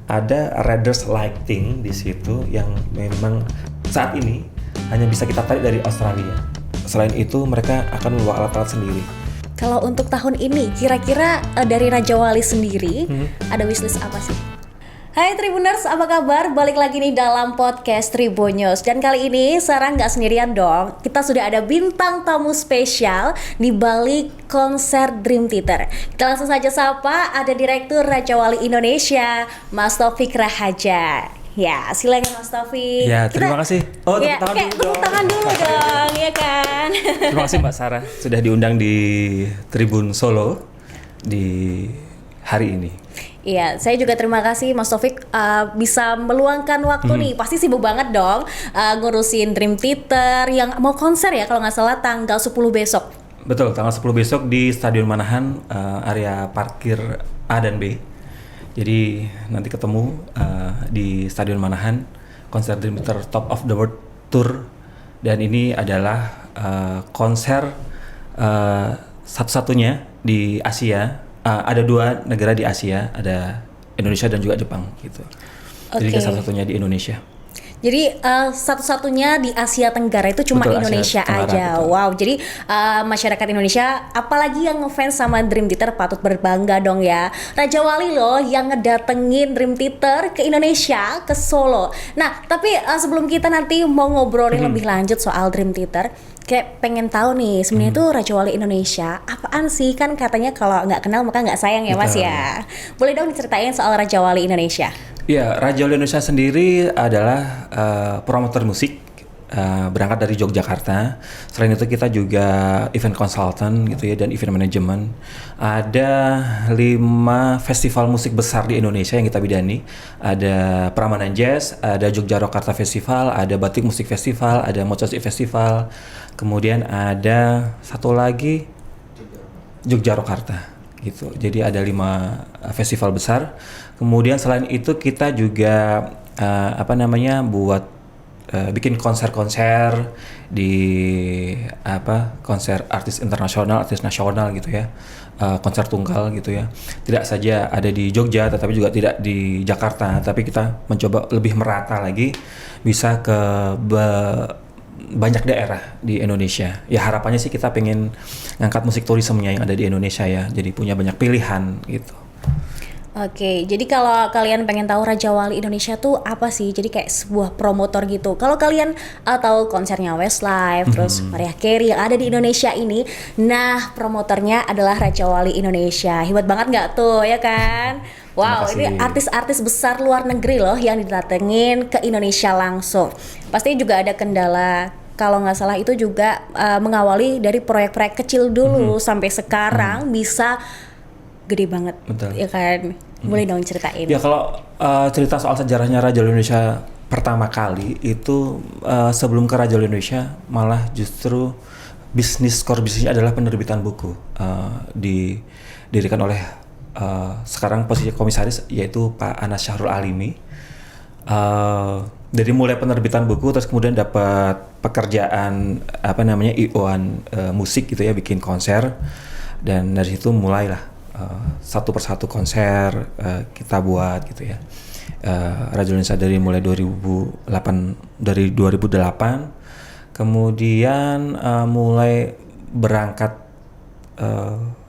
ada Raiders Lighting di situ yang memang saat ini hanya bisa kita tarik dari Australia. Selain itu mereka akan membawa alat-alat sendiri. Kalau untuk tahun ini, kira-kira dari Raja Wali sendiri ada wishlist apa sih? Hai Tribuners, apa kabar? Balik lagi nih dalam podcast Tribunnews. Dan kali ini Sarah nggak sendirian dong. Kita sudah ada bintang tamu spesial di balik konser Dream Theater. Kita langsung saja sapa, ada Direktur Raja Wali Indonesia, Mas Taufik Rahaja. Ya, silakan Mas Taufik. Ya, terima kasih. Oh, tepuk tangan dulu dong, ya kan? Terima kasih Mbak Sarah sudah diundang di Tribun Solo di hari ini. Iya, saya juga terima kasih Mas Taufik bisa meluangkan waktu nih. Pasti sibuk banget dong ngurusin Dream Theater yang mau konser ya kalau nggak salah tanggal 10 besok. Betul, tanggal 10 besok di Stadion Manahan, area parkir A dan B. Jadi nanti ketemu di Stadion Manahan, konser Dream Theater Top of the World Tour. Dan ini adalah konser satu-satunya di Asia. Ada 2 negara di Asia, ada Indonesia dan juga Jepang gitu. Jadi satu-satunya di Indonesia. Jadi satu-satunya di Asia Tenggara itu cuma Betul, Indonesia Asia Tenggara, aja. betul. Wow, jadi masyarakat Indonesia, apalagi yang ngefans sama Dream Theater patut berbangga dong ya. Raja Wali loh yang ngedatengin Dream Theater ke Indonesia, ke Solo. Nah, tapi sebelum kita nanti mau ngobrolin lebih lanjut soal Dream Theater, kayak pengen tahu nih sebenarnya tuh Raja Wali Indonesia apaan sih? Kan katanya kalau nggak kenal maka nggak sayang ya Mas ya. Boleh dong diceritain soal Raja Wali Indonesia? Ya, Raja Wali Indonesia sendiri adalah promotor musik, berangkat dari Yogyakarta. Selain itu kita juga event consultant gitu ya, dan event management. Ada 5 festival musik besar di Indonesia yang kita bidani. Ada Prambanan Jazz, ada Jogja Rokarta Festival, ada Batik Musik Festival, ada Mocosi Festival. Kemudian ada satu lagi Jogja Rokarta gitu. Jadi ada 5 festival besar. Kemudian selain itu kita juga buat bikin konser-konser di konser artis internasional, artis nasional gitu ya. Konser tunggal gitu ya. Tidak saja ada di Jogja tetapi juga tidak di Jakarta, tapi kita mencoba lebih merata lagi bisa ke banyak daerah di Indonesia. Ya harapannya sih kita pengen ngangkat musik turismenya yang ada di Indonesia ya. Jadi punya banyak pilihan gitu. Oke, jadi kalau kalian pengen tahu Raja Wali Indonesia tuh apa sih? Jadi kayak sebuah promotor gitu. Kalau kalian tahu konsernya Westlife, terus Mariah Carey yang ada di Indonesia ini, nah promotornya adalah Raja Wali Indonesia. Hebat banget nggak tuh, ya kan? Wow, ini artis-artis besar luar negeri loh yang didatengin ke Indonesia langsung. Pasti juga ada kendala. Kalau nggak salah itu juga mengawali dari proyek-proyek kecil dulu sampai sekarang bisa gede banget. Betul. Ya kan? Boleh dong ceritain. Ya kalau cerita soal sejarahnya Raja Wali Indonesia pertama kali itu sebelum ke Raja Wali Indonesia malah justru core bisnisnya adalah penerbitan buku. Didirikan oleh sekarang posisi komisaris yaitu Pak Anas Syahrul Alimi. Dari mulai penerbitan buku terus kemudian dapat pekerjaan IO-an musik gitu ya, bikin konser, dan dari situ mulailah satu persatu konser kita buat gitu ya. Raja Indonesia dari mulai 2008 kemudian mulai berangkat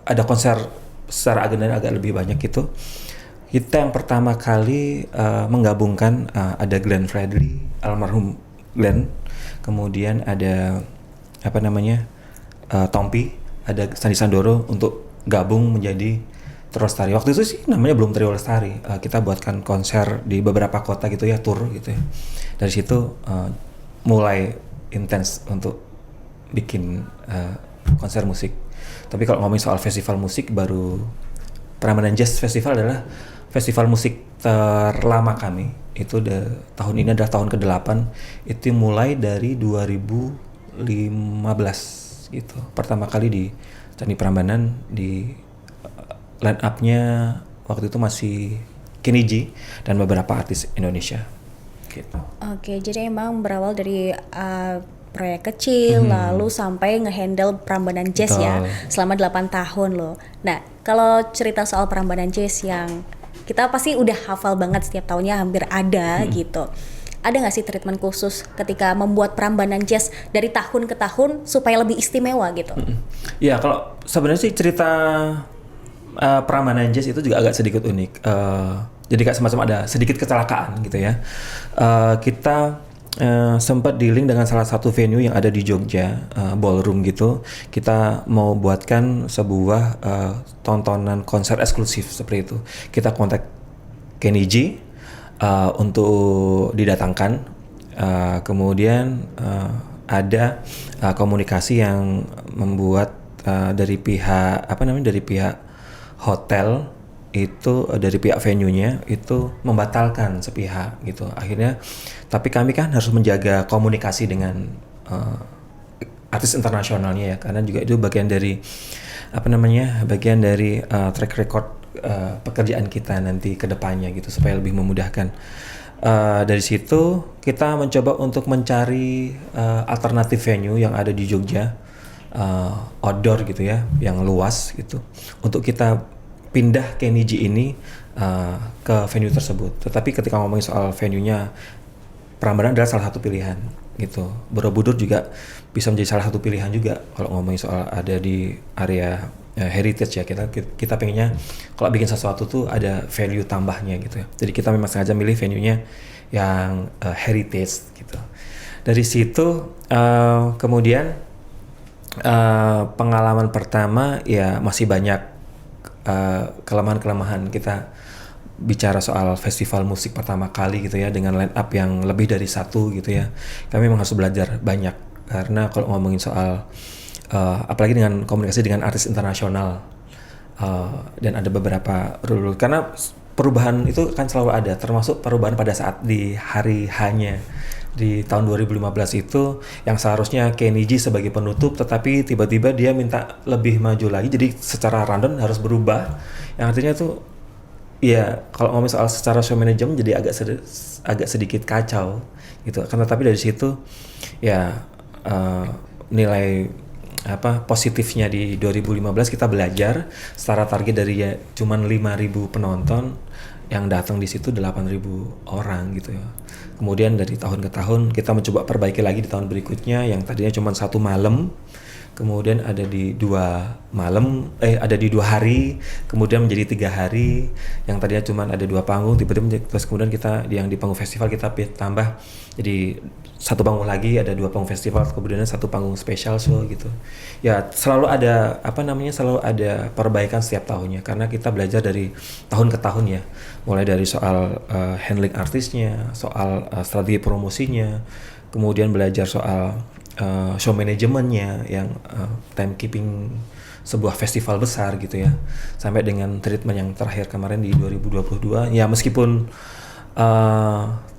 ada konser secara agenda agak lebih banyak gitu. Kita yang pertama kali menggabungkan ada Glenn Fredly, almarhum Glenn, kemudian ada Tompi, ada Sandi Sandoro untuk gabung menjadi Trio Lestari. Waktu itu sih namanya belum Trio Lestari. Kita buatkan konser di beberapa kota gitu ya, tour gitu ya. Dari situ mulai intens untuk bikin konser musik. Tapi kalau ngomongin soal festival musik, baru Prambanan Jazz Festival adalah festival musik terlama kami. Itu tahun ini adalah tahun ke-8. Itu mulai dari 2015 gitu. Pertama kali di Candi Prambanan, di line up-nya waktu itu masih Kenny G dan beberapa artis Indonesia gitu. Oke, jadi emang berawal dari proyek kecil lalu sampai ngehandle Prambanan Jazz. Betul. Ya selama 8 tahun loh. Nah, kalau cerita soal Prambanan Jazz yang kita pasti udah hafal banget setiap tahunnya hampir ada gitu. Ada nggak sih treatment khusus ketika membuat Prambanan Jazz dari tahun ke tahun supaya lebih istimewa gitu? Ya kalau sebenarnya sih cerita Prambanan Jazz itu juga agak sedikit unik. Jadi kayak semacam ada sedikit kecelakaan gitu ya. Kita sempat dealing dengan salah satu venue yang ada di Jogja, ballroom gitu. Kita mau buatkan sebuah tontonan konser eksklusif seperti itu. Kita kontak Kenny G untuk didatangkan. Kemudian ada komunikasi yang membuat dari pihak hotel itu, dari pihak venue-nya itu membatalkan sepihak gitu. Akhirnya tapi kami kan harus menjaga komunikasi dengan artis internasionalnya ya, karena juga itu bagian dari track record pekerjaan kita nanti ke depannya gitu, supaya lebih memudahkan. Dari situ kita mencoba untuk mencari alternatif venue yang ada di Jogja, outdoor gitu ya, yang luas gitu, untuk kita pindah Kenny G ini ke venue tersebut. Tetapi ketika ngomongin soal venue-nya, Prambanan adalah salah satu pilihan gitu. Borobudur juga bisa menjadi salah satu pilihan juga kalau ngomongin soal ada di area heritage ya. Kita pengennya kalau bikin sesuatu tuh ada value tambahnya gitu ya. Jadi kita memang sengaja milih venue-nya yang heritage gitu. Dari situ kemudian pengalaman pertama ya masih banyak kelemahan-kelemahan. Kita bicara soal festival musik pertama kali gitu ya, dengan line up yang lebih dari satu gitu ya. Kami memang harus belajar banyak, karena kalau ngomongin soal apalagi dengan komunikasi dengan artis internasional, dan ada beberapa rule, karena perubahan itu kan selalu ada, termasuk perubahan pada saat di hari hanya di tahun 2015 itu, yang seharusnya Kenny G sebagai penutup, tetapi tiba-tiba dia minta lebih maju lagi, jadi secara rundown harus berubah, yang artinya tuh ya kalau ngomong soal secara show management jadi agak sedikit kacau gitu. Karena tapi dari situ ya nilai positifnya di 2015 kita belajar, secara target dari ya cuman 5.000 penonton, yang datang di situ 8.000 orang gitu ya. Kemudian dari tahun ke tahun kita mencoba perbaiki lagi di tahun berikutnya, yang tadinya cuma 1 malam, kemudian ada di 2 hari, kemudian menjadi 3 hari, yang tadinya cuma ada 2 panggung, tiba-tiba terus kemudian kita yang di panggung festival kita tambah jadi 1 panggung lagi, ada 2 panggung festival, kemudian 1 panggung special show gitu. Ya selalu ada selalu ada perbaikan setiap tahunnya, karena kita belajar dari tahun ke tahun ya, mulai dari soal handling artisnya, soal strategi promosinya, kemudian belajar soal show manajemennya, yang timekeeping sebuah festival besar gitu ya, sampai dengan treatment yang terakhir kemarin di 2022 ya, meskipun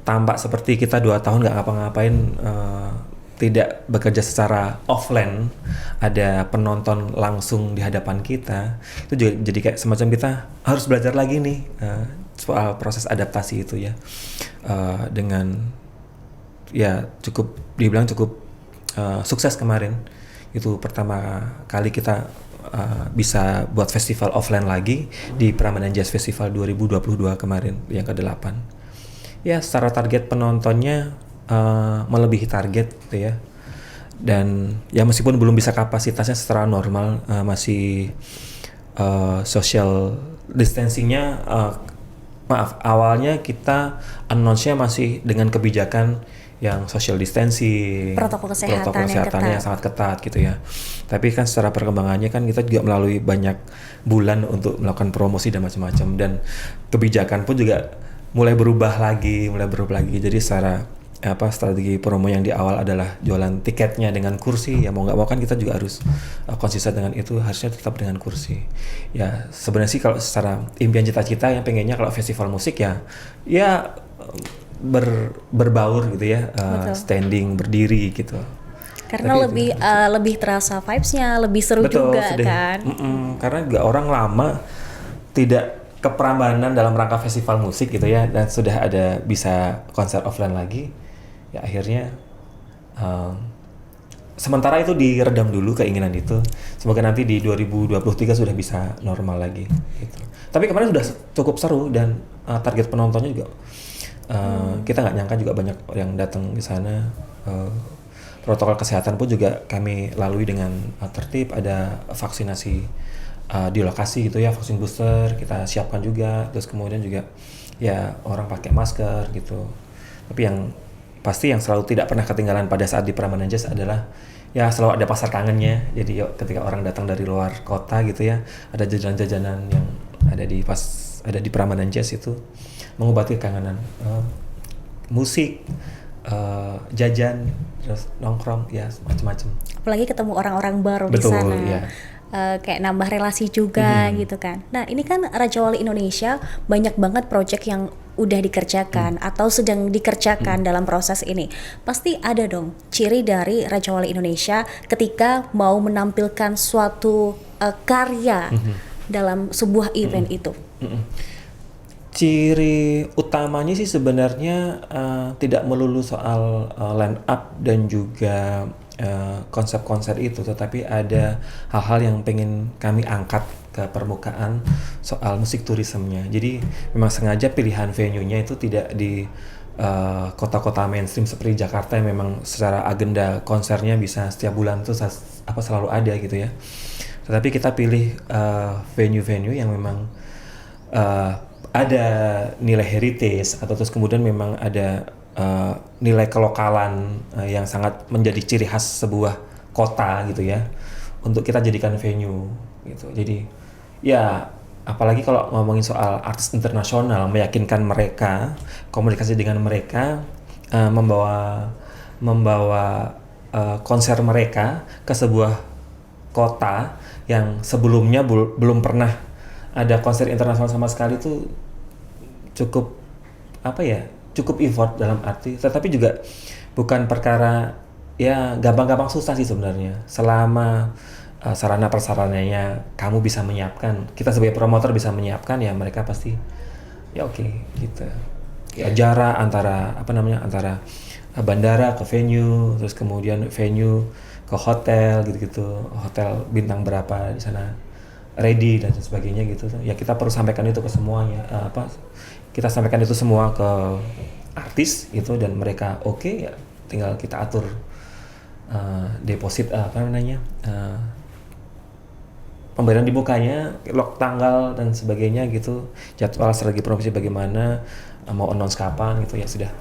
tampak seperti kita 2 tahun nggak ngapa-ngapain, tidak bekerja secara offline, ada penonton langsung di hadapan kita, itu juga jadi kayak semacam kita harus belajar lagi nih soal proses adaptasi itu ya, dengan ya dibilang cukup sukses kemarin. Itu pertama kali kita bisa buat festival offline lagi di Prambanan Jazz Festival 2022 kemarin yang ke-8. Ya secara target penontonnya melebihi target gitu ya. Dan ya meskipun belum bisa kapasitasnya secara normal, masih social distancingnya, awalnya kita announce-nya masih dengan kebijakan yang social distancing, protokol kesehatan yang sangat ketat gitu ya. Tapi kan secara perkembangannya kan kita juga melalui banyak bulan untuk melakukan promosi dan macam-macam, dan kebijakan pun juga mulai berubah lagi. Jadi secara strategi promo yang di awal adalah jualan tiketnya dengan kursi, ya mau nggak mau kan kita juga harus konsisten dengan itu, harusnya tetap dengan kursi. Ya sebenarnya sih kalau secara impian cita-cita yang pengennya kalau festival musik ya berbaur gitu ya, standing, berdiri gitu. Karena lebih terasa vibes-nya, lebih seru. Betul, juga kan. Karena juga orang lama tidak ke Prambanan dalam rangka festival musik gitu ya, dan sudah ada bisa konser offline lagi, ya akhirnya sementara itu diredam dulu keinginan itu. Semoga nanti di 2023 sudah bisa normal lagi gitu. Tapi kemarin sudah cukup seru dan target penontonnya juga kita nggak nyangka juga banyak yang datang di sana. Protokol kesehatan pun juga kami lalui dengan tertib. Ada vaksinasi di lokasi gitu ya, vaksin booster kita siapkan juga. Terus kemudian juga ya orang pakai masker gitu. Tapi yang pasti yang selalu tidak pernah ketinggalan pada saat di Prambanan Jazz adalah ya selalu ada pasar kangennya. Jadi ketika orang datang dari luar kota gitu ya, ada jajanan-jajanan yang ada di Prambanan Jazz itu mengobati kangenan. Musik, jajan, terus nongkrong, ya macam-macam. Apalagi ketemu orang-orang baru di Betul, sana. ya. Kayak nambah relasi juga gitu kan. Nah ini kan Raja Wali Indonesia banyak banget project yang udah dikerjakan atau sedang dikerjakan dalam proses ini. Pasti ada dong ciri dari Raja Wali Indonesia ketika mau menampilkan suatu karya dalam sebuah event itu. Ciri utamanya sih sebenarnya tidak melulu soal line up dan juga konsep konser itu, tetapi ada hal-hal yang pengen kami angkat ke permukaan soal musik turismenya. Jadi memang sengaja pilihan venue-nya itu tidak di kota-kota mainstream seperti Jakarta yang memang secara agenda konsernya bisa setiap bulan tuh selalu ada gitu ya. Tetapi kita pilih venue-venue yang memang ada nilai heritage atau terus kemudian memang ada nilai kelokalan yang sangat menjadi ciri khas sebuah kota gitu ya, untuk kita jadikan venue gitu. Jadi ya apalagi kalau ngomongin soal artis internasional, meyakinkan mereka, komunikasi dengan mereka, membawa konser mereka ke sebuah kota yang sebelumnya belum pernah ada konser internasional sama sekali, itu cukup cukup effort dalam arti, tetapi juga bukan perkara ya gampang-gampang, susah sih sebenarnya selama sarana prasarananya kamu bisa menyiapkan, kita sebagai promotor bisa menyiapkan, ya mereka pasti ya oke gitu. Ya jarak antara antara bandara ke venue, terus kemudian venue ke hotel gitu-gitu, hotel bintang berapa di sana ready dan sebagainya gitu. Ya kita perlu sampaikan itu ke semuanya, kita sampaikan itu semua ke artis gitu, dan mereka oke, ya tinggal kita atur deposit pembayaran dibukanya, log tanggal dan sebagainya gitu, jadwal strategi promosi bagaimana, mau announce kapan gitu, ya sudah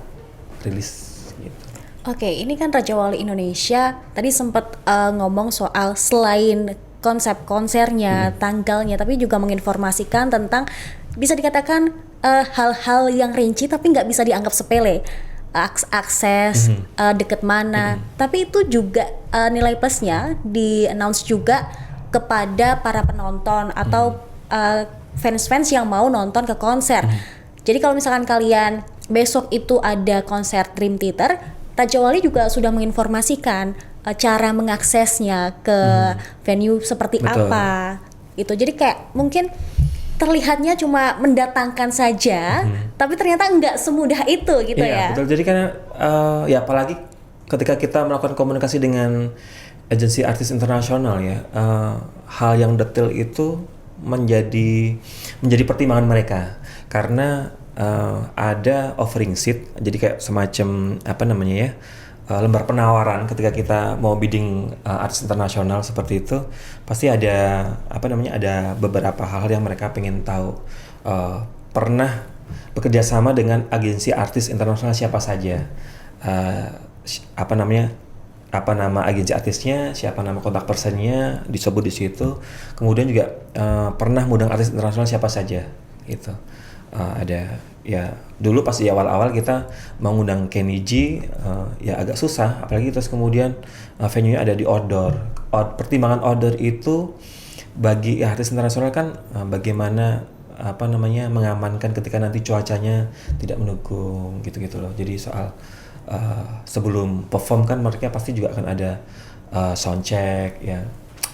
rilis gitu. Oke, ini kan Raja Wali Indonesia tadi sempat ngomong soal selain konsep konsernya, tanggalnya, tapi juga menginformasikan tentang bisa dikatakan hal-hal yang rinci tapi nggak bisa dianggap sepele. Akses, deket mana, tapi itu juga nilai plusnya di-announce juga kepada para penonton atau fans-fans yang mau nonton ke konser. Jadi kalau misalkan kalian besok itu ada konser Dream Theater, Raja Wali juga sudah menginformasikan cara mengaksesnya ke venue seperti Betul. apa gitu. Jadi kayak mungkin terlihatnya cuma mendatangkan saja, tapi ternyata nggak semudah itu gitu ya. Betul. Jadi karena ya apalagi ketika kita melakukan komunikasi dengan agensi artis internasional ya, hal yang detail itu menjadi pertimbangan mereka, karena ada offering sheet, jadi kayak semacam lembar penawaran ketika kita mau bidding artis internasional seperti itu, pasti ada ada beberapa hal yang mereka pengen tahu. Pernah bekerja sama dengan agensi artis internasional siapa saja, apa nama agensi artisnya, siapa nama kontak personnya disebut di situ. Kemudian juga pernah ngundang artis internasional siapa saja gitu. Ada ya, dulu pas di awal-awal kita mengundang Kenny G, ya agak susah, apalagi terus kemudian venue-nya ada di outdoor. Pertimbangan outdoor itu bagi artis internasional kan bagaimana mengamankan ketika nanti cuacanya tidak mendukung gitu-gitu loh. Jadi soal sebelum perform kan mereka pasti juga akan ada sound check ya,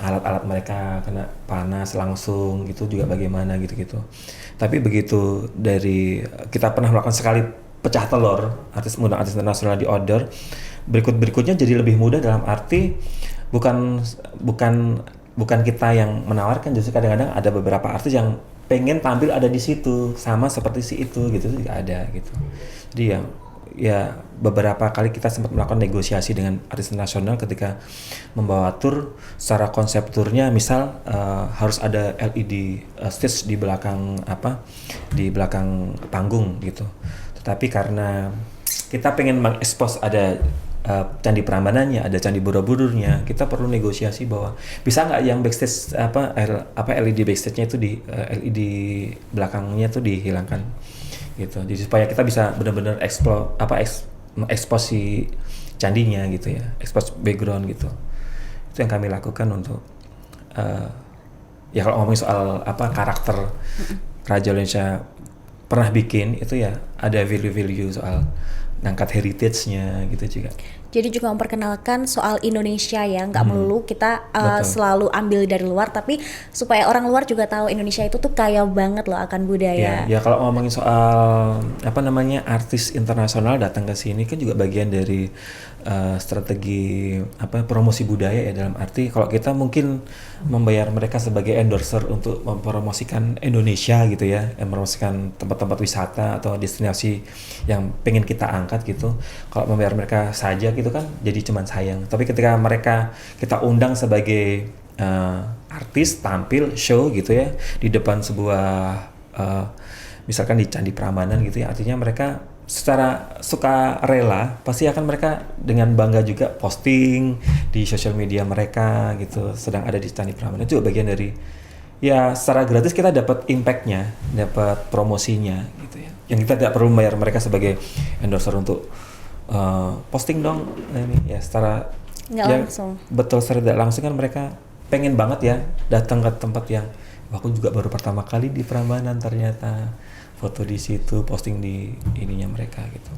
alat-alat mereka kena panas langsung gitu juga bagaimana gitu-gitu. Tapi begitu kita pernah melakukan sekali pecah telur mengundang artis internasional di outdoor, berikutnya jadi lebih mudah dalam arti bukan bukan bukan kita yang menawarkan, justru kadang-kadang ada beberapa artis yang pengen tampil ada di situ sama seperti si itu gitu juga ada gitu. Jadi ya beberapa kali kita sempat melakukan negosiasi dengan artis internasional ketika membawa tur. Secara konsep turnya misal harus ada LED stage di belakang di belakang panggung gitu. Tetapi karena kita pengen mengekspos ada Candi Prambanannya, ada Candi Borobudurnya, kita perlu negosiasi bahwa bisa nggak yang backstage LED backstage-nya itu LED belakangnya itu dihilangkan gitu. Jadi supaya kita bisa benar-benar ekspos si candinya gitu ya, ekspos background gitu. Itu yang kami lakukan untuk ya kalau ngomongin soal karakter Raja Indonesia pernah bikin itu ya ada value-value soal ngangkat heritage-nya gitu juga. Jadi juga memperkenalkan soal Indonesia ya, nggak melulu kita selalu ambil dari luar, tapi supaya orang luar juga tahu Indonesia itu tuh kaya banget loh akan budaya. Ya kalau ngomongin soal artis internasional datang ke sini kan juga bagian dari strategi promosi budaya ya, dalam arti kalau kita mungkin membayar mereka sebagai endorser untuk mempromosikan Indonesia gitu ya, mempromosikan tempat-tempat wisata atau destinasi yang pengen kita angkat gitu. Kalau membayar mereka saja gitu kan jadi cuman sayang. Tapi ketika kita undang sebagai artis tampil show gitu ya di depan sebuah misalkan di Candi Prambanan gitu ya, artinya mereka secara suka rela pasti akan mereka dengan bangga juga posting di sosial media mereka gitu sedang ada di Candi Prambanan. Itu juga bagian dari ya secara gratis kita dapat impactnya, dapat promosinya gitu ya, yang kita tidak perlu bayar mereka sebagai endorser untuk posting dong ini ya, secara nggak ya, langsung. betul, secara tidak langsung kan mereka pengen banget ya datang ke tempat yang aku juga baru pertama kali di Prambanan, ternyata foto di situ, posting di ininya mereka gitu.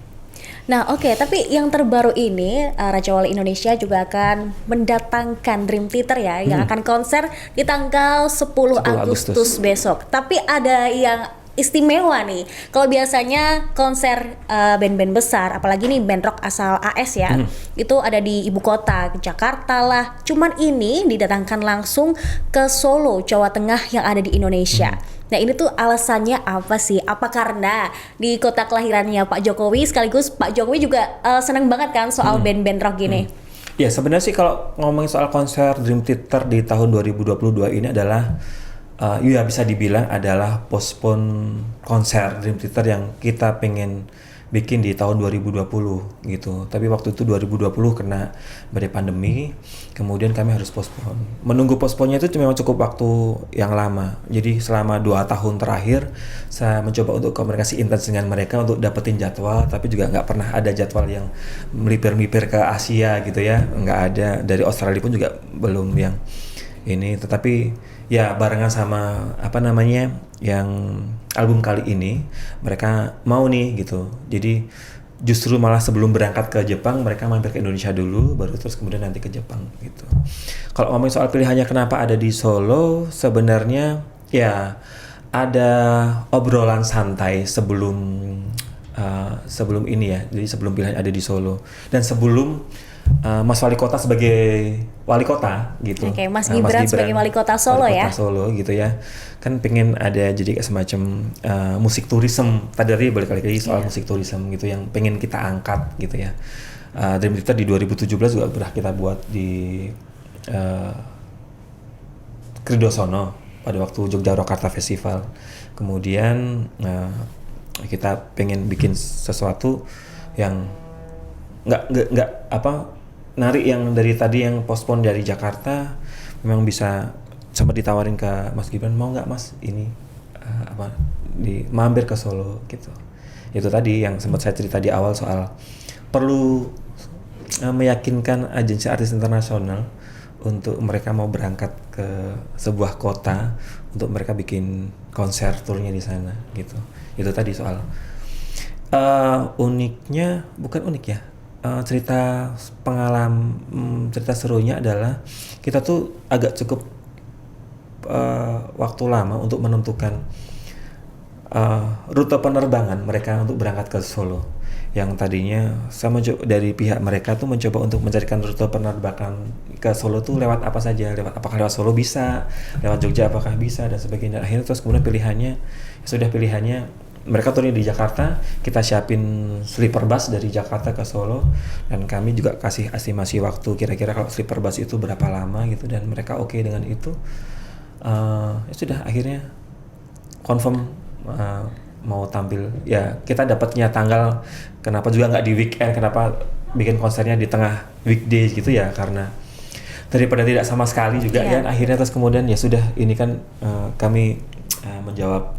Nah oke, tapi yang terbaru ini Raja Wali Indonesia juga akan mendatangkan Dream Theater ya, yang akan konser di tanggal 10 Agustus besok. Tapi ada yang istimewa nih. Kalau biasanya konser band-band besar, apalagi nih band rock asal AS ya, itu ada di ibu kota, Jakarta lah. Cuman ini didatangkan langsung ke Solo, Jawa Tengah yang ada di Indonesia. Nah ini tuh alasannya apa sih? Apa karena di kota kelahirannya Pak Jokowi, sekaligus Pak Jokowi juga seneng banget kan soal band-band rock gini? Ya sebenarnya sih kalau ngomongin soal konser Dream Theater di tahun 2022 ini adalah ya bisa dibilang adalah postpone konser Dream Theater yang kita pengen bikin di tahun 2020 gitu. Tapi waktu itu 2020 kena badai pandemi, kemudian kami harus postpone. Menunggu postpone-nya itu memang cukup waktu yang lama. Jadi selama 2 tahun terakhir saya mencoba untuk komunikasi intens dengan mereka untuk dapetin jadwal, tapi juga nggak pernah ada jadwal yang melipir-melipir ke Asia gitu ya. Nggak ada, dari Australia pun juga belum yang ini. Tetapi ya barengan sama yang album kali ini mereka mau nih gitu. Jadi justru malah sebelum berangkat ke Jepang mereka mampir ke Indonesia dulu, baru terus kemudian nanti ke Jepang gitu. Kalau ngomongin soal pilihannya kenapa ada di Solo, sebenarnya ya ada obrolan santai sebelum ini ya. Jadi sebelum pilihan ada di Solo dan sebelum Mas Wali Kota sebagai Wali Kota gitu. Oke, Mas Gibran sebagai Wali Kota Solo ya. Wali Kota Solo gitu ya. Kan pengen ada jadi semacam musik tourism. Tadi balik lagi soal musik tourism gitu yang pengen kita angkat gitu ya. Dream Theater di 2017 juga pernah kita buat di Kridosono pada waktu Jogja Rokarta Festival. Kemudian kita pengen bikin sesuatu yang nggak narik yang dari tadi yang postpone dari Jakarta, memang bisa sempat ditawarin ke Mas Gibran, mau nggak Mas ini mampir ke Solo gitu. Itu tadi yang sempat saya cerita di awal soal perlu meyakinkan agensi artis internasional untuk mereka mau berangkat ke sebuah kota untuk mereka bikin konser turnya di sana gitu. Itu tadi soal uniknya, bukan unik ya. Cerita serunya adalah kita tuh agak cukup waktu lama untuk menentukan rute penerbangan mereka untuk berangkat ke Solo. Yang tadinya dari pihak mereka tuh mencoba untuk mencarikan rute penerbangan ke Solo tuh lewat apa saja, apakah lewat Solo bisa, lewat Jogja apakah bisa dan sebagainya. Akhirnya terus kemudian pilihannya mereka turun di Jakarta, kita siapin sleeper bus dari Jakarta ke Solo, dan kami juga kasih estimasi waktu kira-kira kalau sleeper bus itu berapa lama gitu, dan mereka oke dengan itu. Ya sudah, akhirnya confirm mau tampil. Ya kita dapatnya tanggal, kenapa juga nggak di weekend, kenapa bikin konsernya di tengah weekdays gitu ya, karena daripada tidak sama sekali juga ya. Akhirnya terus kemudian ya sudah, ini kan kami menjawab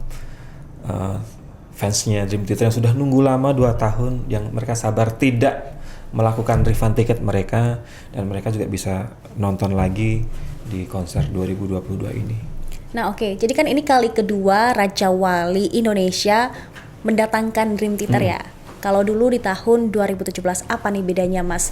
fansnya Dream Theater yang sudah nunggu lama 2 tahun, yang mereka sabar tidak melakukan refund tiket mereka, dan mereka juga bisa nonton lagi di konser 2022 ini. Nah oke, jadi kan ini kali kedua Raja Wali Indonesia mendatangkan Dream Theater ya. Kalau dulu di tahun 2017, apa nih bedanya Mas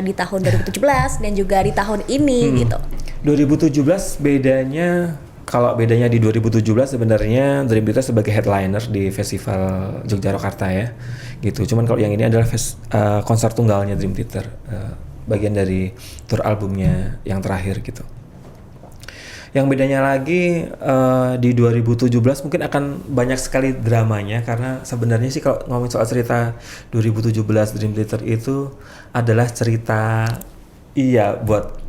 di tahun 2017 dan juga di tahun ini gitu? 2017 bedanya, kalau bedanya di 2017 sebenarnya Dream Theater sebagai headliner di Festival Yogyakarta ya, gitu. Cuman kalau yang ini adalah konser tunggalnya Dream Theater, bagian dari tour albumnya yang terakhir gitu. Yang bedanya lagi di 2017 mungkin akan banyak sekali dramanya, karena sebenarnya sih kalau ngomongin soal cerita 2017 Dream Theater itu adalah cerita, iya, buat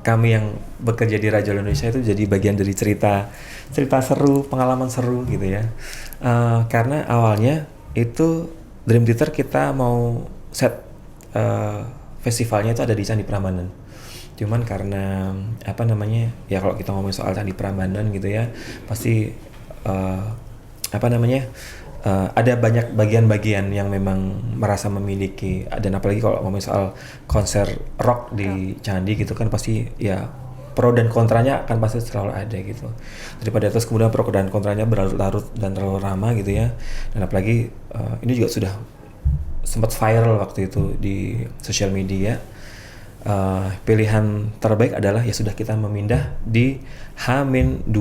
kami yang bekerja di Raja Wali Indonesia itu jadi bagian dari cerita seru, pengalaman seru gitu ya. Karena awalnya itu Dream Theater kita mau set festivalnya itu ada di Candi Prambanan. Cuman karena ya kalau kita ngomongin soal Candi Prambanan gitu ya, pasti ada banyak bagian-bagian yang memang merasa memiliki, dan apalagi kalau ngomongin soal konser rock di Candi gitu kan, pasti ya pro dan kontranya akan pasti selalu ada gitu. Daripada terus kemudian pro dan kontranya berlarut-larut dan terlalu lama gitu ya. Dan apalagi ini juga sudah sempat viral waktu itu di sosial media. Pilihan terbaik adalah ya sudah, kita memindah di H-2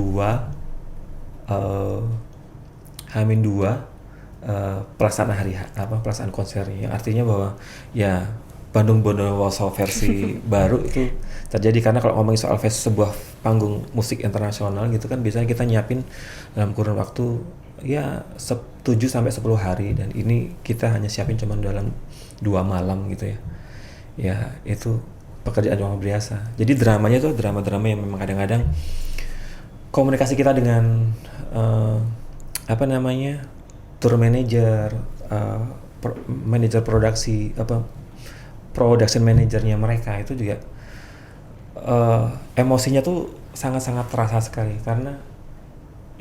pelaksanaan konsernya. Artinya bahwa ya Bandung Bondowoso versi baru itu terjadi, karena kalau ngomongin soal sebuah panggung musik internasional gitu kan, biasanya kita nyiapin dalam kurun waktu ya 7-10 hari, dan ini kita hanya siapin cuma dalam 2 malam gitu ya. Ya itu pekerjaan yang luar biasa. Jadi dramanya tuh drama-drama yang memang kadang-kadang komunikasi kita dengan tour manager, manajer produksi, production manajernya mereka itu juga emosinya tuh sangat-sangat terasa sekali, karena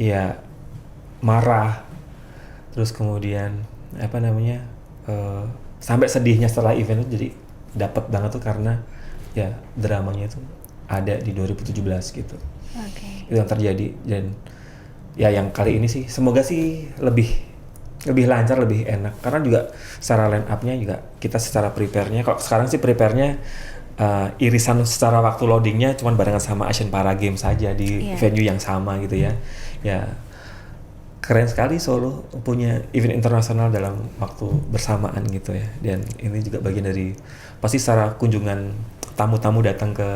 ya marah, terus kemudian sampai sedihnya setelah event itu jadi dapat banget tuh, karena ya dramanya itu ada di 2017 gitu. Itu yang terjadi, dan ya yang kali ini sih semoga sih lebih lancar, lebih enak, karena juga secara line up-nya juga kita secara prepare-nya, kalau sekarang sih prepare-nya irisan secara waktu loading-nya cuman barengan sama Asian Para Games saja di venue yang sama gitu ya. Ya keren sekali Solo punya event internasional dalam waktu bersamaan gitu ya, dan ini juga bagian dari pasti secara kunjungan tamu-tamu datang ke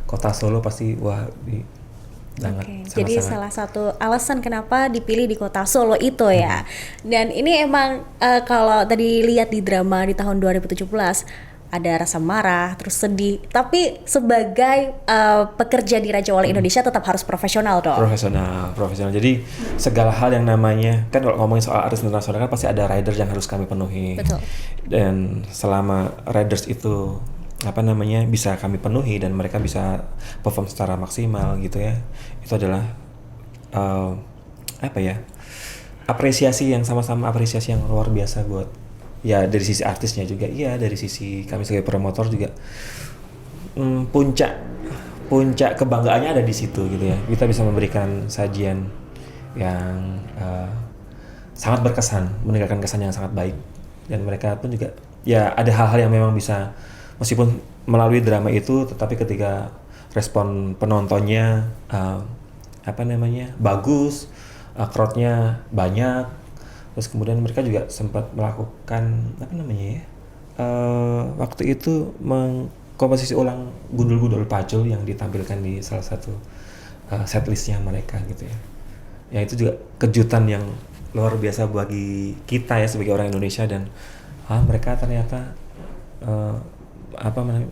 kota Solo pasti wah jadi salah satu alasan kenapa dipilih di kota Solo itu ya. Dan ini emang kalau tadi lihat di drama di tahun 2017 ada rasa marah, terus sedih, tapi sebagai pekerja di Raja Wali Indonesia tetap harus profesional dong. Profesional. Jadi segala hal yang namanya, kan kalau ngomongin soal artis internasional kan pasti ada riders yang harus kami penuhi. Betul. Dan selama riders itu bisa kami penuhi dan mereka bisa perform secara maksimal gitu ya, itu adalah apresiasi yang luar biasa buat ya, dari sisi artisnya juga, iya, dari sisi kami sebagai promotor juga. Puncak kebanggaannya ada di situ gitu ya, kita bisa memberikan sajian yang sangat berkesan, meninggalkan kesan yang sangat baik, dan mereka pun juga ya ada hal-hal yang memang bisa, meskipun melalui drama itu, tetapi ketika respon penontonnya bagus, crowd-nya banyak. Terus kemudian mereka juga sempat melakukan apa namanya ya? Waktu itu mengkomposisi ulang gundul-gundul pacul yang ditampilkan di salah satu setlistnya mereka gitu ya. Ya itu juga kejutan yang luar biasa bagi kita ya sebagai orang Indonesia, dan mereka ternyata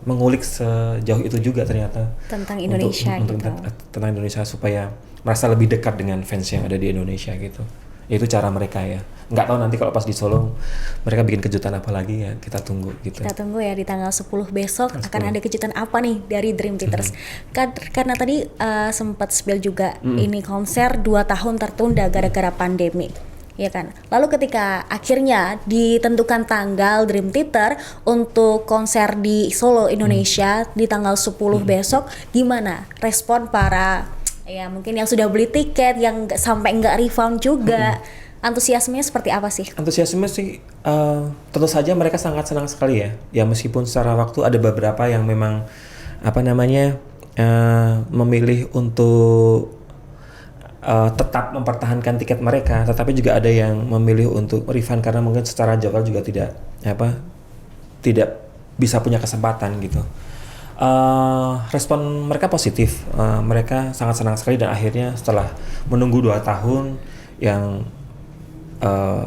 mengulik sejauh itu juga ternyata tentang Indonesia untuk gitu. tentang Indonesia supaya merasa lebih dekat dengan fans yang ada di Indonesia gitu. Itu cara mereka ya. Nggak tahu nanti kalau pas di Solo mereka bikin kejutan apa lagi, ya kita tunggu gitu. Kita tunggu ya di tanggal 10 besok 10. akan ada kejutan apa nih dari Dream Theaters. Karena tadi sempat spill juga ini konser 2 tahun tertunda gara-gara pandemi. Ya kan. Lalu ketika akhirnya ditentukan tanggal Dream Theater untuk konser di Solo Indonesia di tanggal 10 besok, gimana respon para ya mungkin yang sudah beli tiket, yang sampai nggak refund juga? Antusiasmenya seperti apa sih? Antusiasme sih tentu saja mereka sangat senang sekali ya. Ya meskipun secara waktu ada beberapa yang memang memilih untuk tetap mempertahankan tiket mereka, tetapi juga ada yang memilih untuk refund karena mungkin secara jadwal juga tidak bisa punya kesempatan gitu. Respon mereka positif, mereka sangat senang sekali, dan akhirnya setelah menunggu 2 tahun yang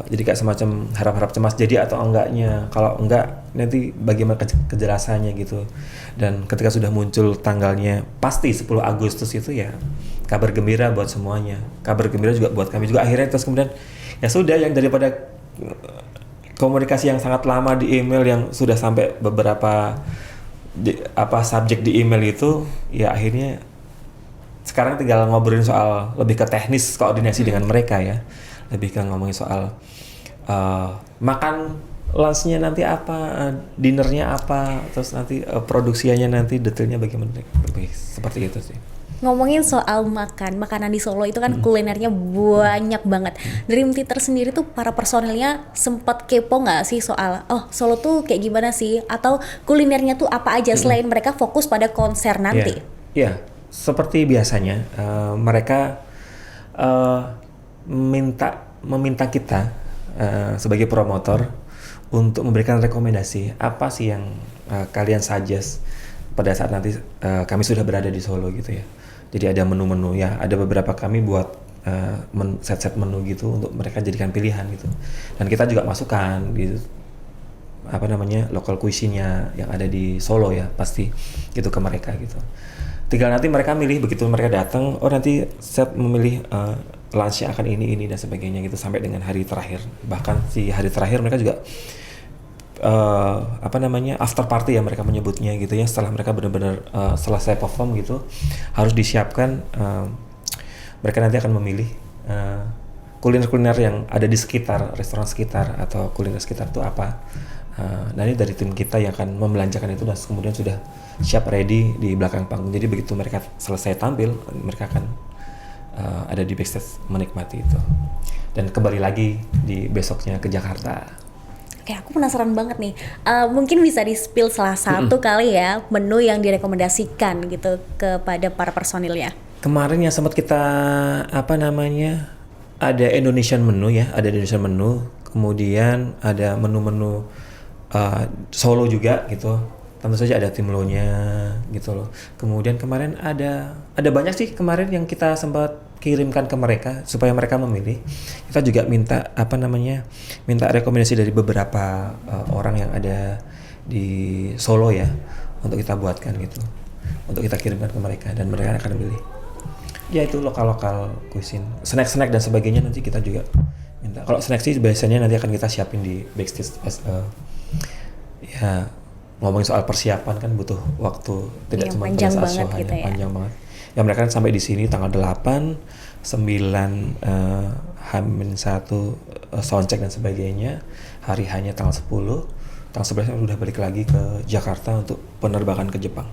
jadi kayak semacam harap-harap cemas jadi atau enggaknya, kalau enggak nanti bagaimana kejelasannya gitu. Dan ketika sudah muncul tanggalnya pasti 10 Agustus itu ya kabar gembira buat semuanya, kabar gembira juga buat kami juga. Akhirnya terus kemudian ya sudah, yang daripada komunikasi yang sangat lama di email yang sudah sampai beberapa subjek di email itu, ya akhirnya sekarang tinggal ngobrolin soal lebih ke teknis koordinasi dengan mereka ya, lebih ke ngomongin soal makan lunchnya nanti apa, dinernya apa, terus nanti produksinya nanti detailnya bagaimana, lebih seperti itu sih. Ngomongin soal makanan di Solo itu kan kulinernya banyak banget. Dream Theater sendiri tuh para personilnya sempat kepo nggak sih soal Solo tuh kayak gimana sih, atau kulinernya tuh apa aja selain mereka fokus pada konser nanti? Iya, seperti biasanya mereka meminta kita sebagai promotor untuk memberikan rekomendasi apa sih yang kalian suggest pada saat nanti kami sudah berada di Solo gitu ya. Jadi ada menu-menu ya, ada beberapa kami buat set-set menu gitu untuk mereka jadikan pilihan gitu. Dan kita juga masukkan gitu local cuisine-nya yang ada di Solo ya, pasti gitu ke mereka gitu. Tinggal nanti mereka milih, begitu mereka datang, nanti set memilih lunch-nya akan ini dan sebagainya gitu sampai dengan hari terakhir. Bahkan si hari terakhir mereka juga after party ya mereka menyebutnya gitu ya, setelah mereka benar-benar selesai perform gitu, harus disiapkan, mereka nanti akan memilih kuliner-kuliner yang ada di sekitar, restoran sekitar atau kuliner sekitar itu apa. Nah ini dari tim kita yang akan membelanjakan itu dan kemudian sudah siap ready di belakang panggung. Jadi begitu mereka selesai tampil, mereka akan ada di backstage menikmati itu. Dan kembali lagi di besoknya ke Jakarta. Oke, aku penasaran banget nih. Mungkin bisa di-spill salah satu kali ya menu yang direkomendasikan gitu kepada para personilnya. Kemarin yang sempat kita ada Indonesian menu ya, ada Indonesian menu. Kemudian ada menu-menu Solo juga gitu. Tentu saja ada timlonya gitu loh. Kemudian kemarin ada banyak sih kemarin yang kita sempat kirimkan ke mereka supaya mereka memilih. Kita juga minta rekomendasi dari beberapa orang yang ada di Solo ya, untuk kita buatkan gitu, untuk kita kirimkan ke mereka dan mereka akan memilih. Ya itu lokal cuisine, snack dan sebagainya nanti kita juga minta. Kalau snack sih biasanya nanti akan kita siapin di backstage ya. Ngomongin soal persiapan kan butuh waktu, tidak cuma panjang pada banget saat gitu ya. panjang banget. Ya mereka kan sampai di sini tanggal 8, 9 H-1 soundcheck dan sebagainya. Hari hanya tanggal 10, tanggal 11 udah balik lagi ke Jakarta untuk penerbangan ke Jepang.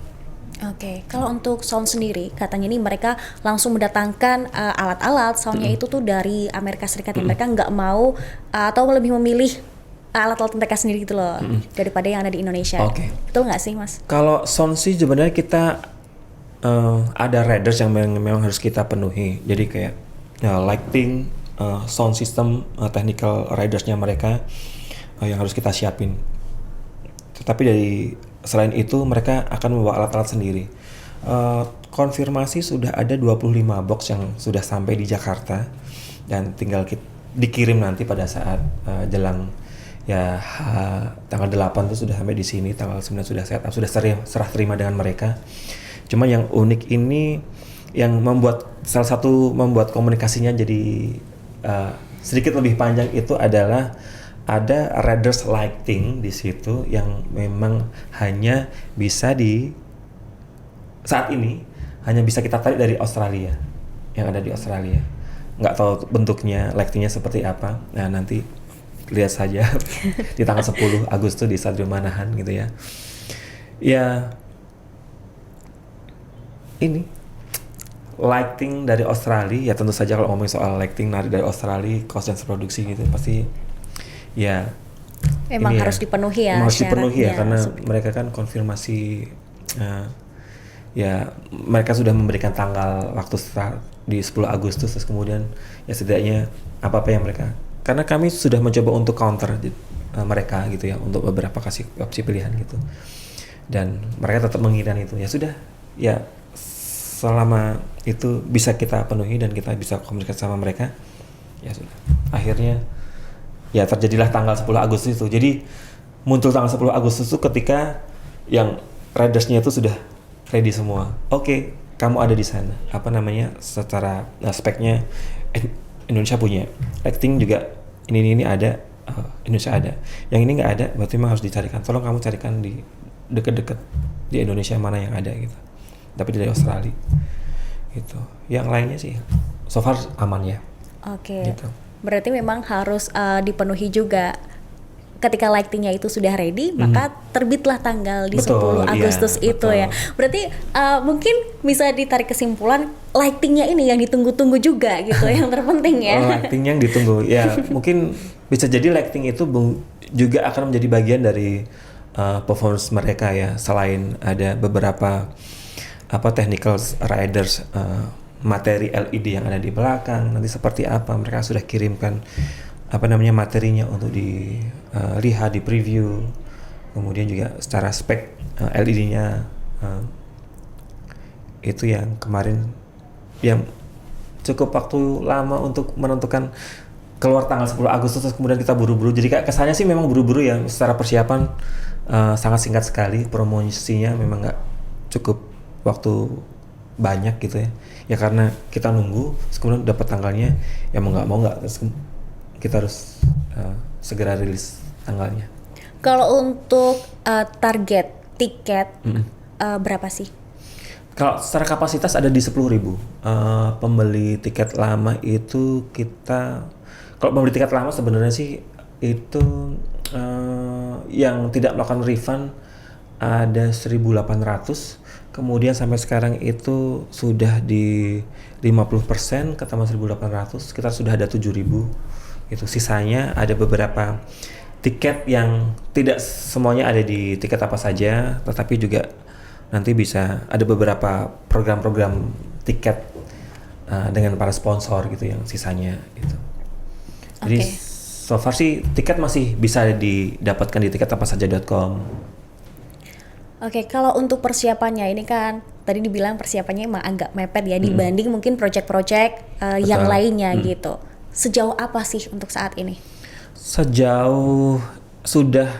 Oke, kalau untuk sound sendiri, katanya nih mereka langsung mendatangkan alat-alat soundnya itu tuh dari Amerika Serikat. Mereka nggak mau atau lebih memilih alat-alat mereka sendiri gitu loh, daripada yang ada di Indonesia. Betul nggak sih Mas? Kalau sound sih sebenarnya kita ada riders yang memang harus kita penuhi. Jadi kayak lighting, sound system, technical ridersnya mereka yang harus kita siapin. Tetapi selain itu mereka akan membawa alat-alat sendiri. Konfirmasi sudah ada 25 box yang sudah sampai di Jakarta dan tinggal dikirim nanti pada saat jelang ya tanggal 8 itu sudah sampai di sini, tanggal 9 sudah set up, sudah serah terima dengan mereka. Cuma yang unik ini yang salah satu membuat komunikasinya jadi sedikit lebih panjang itu adalah ada riders lighting di situ yang memang hanya bisa saat ini hanya bisa kita tarik dari Australia, yang ada di Australia. Nggak tahu bentuknya lightingnya seperti apa. Nah nanti lihat saja di tanggal 10 Agustus di Stadion Manahan gitu ya. Ya ini lighting dari Australia, ya tentu saja kalau ngomongin soal lighting dari Australia, cost dan produksi gitu pasti ya memang harus dipenuhi ya. Harus dipenuhi ya karena mereka kan konfirmasi ya mereka sudah memberikan tanggal waktu start di 10 Agustus terus kemudian ya setidaknya apa yang mereka, karena kami sudah mencoba untuk counter mereka gitu ya untuk beberapa kasih opsi pilihan gitu dan mereka tetap menginginkan itu. Ya sudah ya selama itu bisa kita penuhi dan kita bisa komunikasi sama mereka ya sudah akhirnya ya terjadilah tanggal 10 Agustus itu. Jadi muncul tanggal 10 Agustus itu ketika yang ridersnya itu sudah ready semua. Oke, kamu ada di sana. Apa namanya? Secara speknya Indonesia punya. Lighting juga ini ada, Indonesia ada. Yang ini nggak ada, berarti memang harus dicarikan. Tolong kamu carikan di dekat-dekat di Indonesia mana yang ada gitu. Tapi dari Australia gitu. Yang lainnya sih so far aman ya. Oke. Gitu. Berarti memang harus dipenuhi juga. Ketika lightingnya itu sudah ready, maka terbitlah tanggal di 10 Agustus iya, itu betul. ya. Berarti mungkin bisa ditarik kesimpulan lightingnya ini yang ditunggu-tunggu juga gitu, yang terpenting ya. Lighting yang ditunggu, ya mungkin bisa jadi lighting itu juga akan menjadi bagian dari performance mereka ya. Selain ada beberapa technical riders, materi LED yang ada di belakang, nanti seperti apa mereka sudah kirimkan materinya untuk dilihat di preview, kemudian juga secara spek LED-nya itu yang kemarin yang cukup waktu lama untuk menentukan keluar tanggal 10 Agustus terus kemudian kita buru-buru, jadi kesannya sih memang buru-buru ya, secara persiapan sangat singkat sekali, promosinya memang nggak cukup waktu banyak gitu ya karena kita nunggu terus kemudian dapat tanggalnya ya mau nggak terus kita harus segera rilis tanggalnya. Kalau untuk target tiket berapa sih? Kalau secara kapasitas ada di 10.000. Pembeli tiket lama itu kalau pembeli tiket lama sebenarnya sih itu yang tidak melakukan refund ada 1.800. Kemudian sampai sekarang itu sudah di 50% ketambah 1.800, sekitar sudah ada 7.000. Itu sisanya ada beberapa tiket yang tidak semuanya ada di tiket apa saja, tetapi juga nanti bisa ada beberapa program-program tiket dengan para sponsor gitu yang sisanya itu. Jadi so far sih tiket masih bisa didapatkan di tiketapasaja.com. Oke, kalau untuk persiapannya ini kan tadi dibilang persiapannya emang agak mepet ya dibanding mungkin project-project yang lainnya gitu. Sejauh apa sih untuk saat ini? Sejauh sudah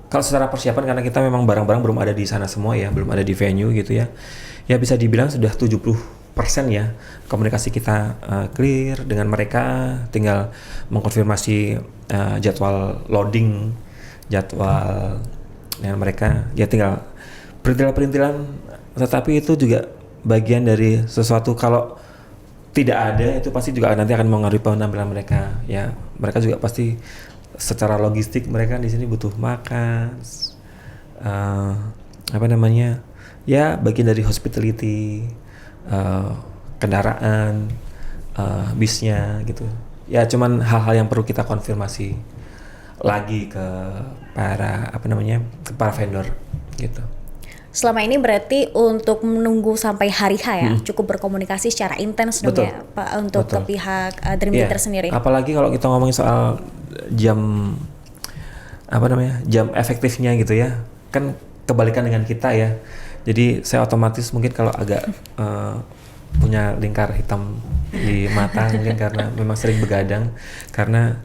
kalau secara persiapan karena kita memang barang-barang belum ada di sana semua ya, belum ada di venue gitu ya. Ya bisa dibilang sudah 70% ya komunikasi kita clear dengan mereka, tinggal mengkonfirmasi jadwal loading, jadwal dengan mereka. Ya tinggal perintilan-perintilan, tetapi itu juga bagian dari sesuatu. Kalau tidak ada itu pasti juga nanti akan mengaruhi penampilan mereka ya. Mereka juga pasti secara logistik mereka di sini butuh makan, ya bagian dari hospitality, kendaraan, bisnya gitu ya. Cuman hal-hal yang perlu kita konfirmasi lagi ke para vendor gitu. selama ini berarti untuk menunggu sampai hari H ya, cukup berkomunikasi secara intens dong Betul. ya Pak untuk Betul. ke pihak Dream Iya, Theater sendiri. apalagi kalau kita ngomongin soal jam jam efektifnya gitu ya, kan kebalikan dengan kita ya. Jadi saya otomatis mungkin kalau agak punya lingkar hitam di mata mungkin karena memang sering begadang, karena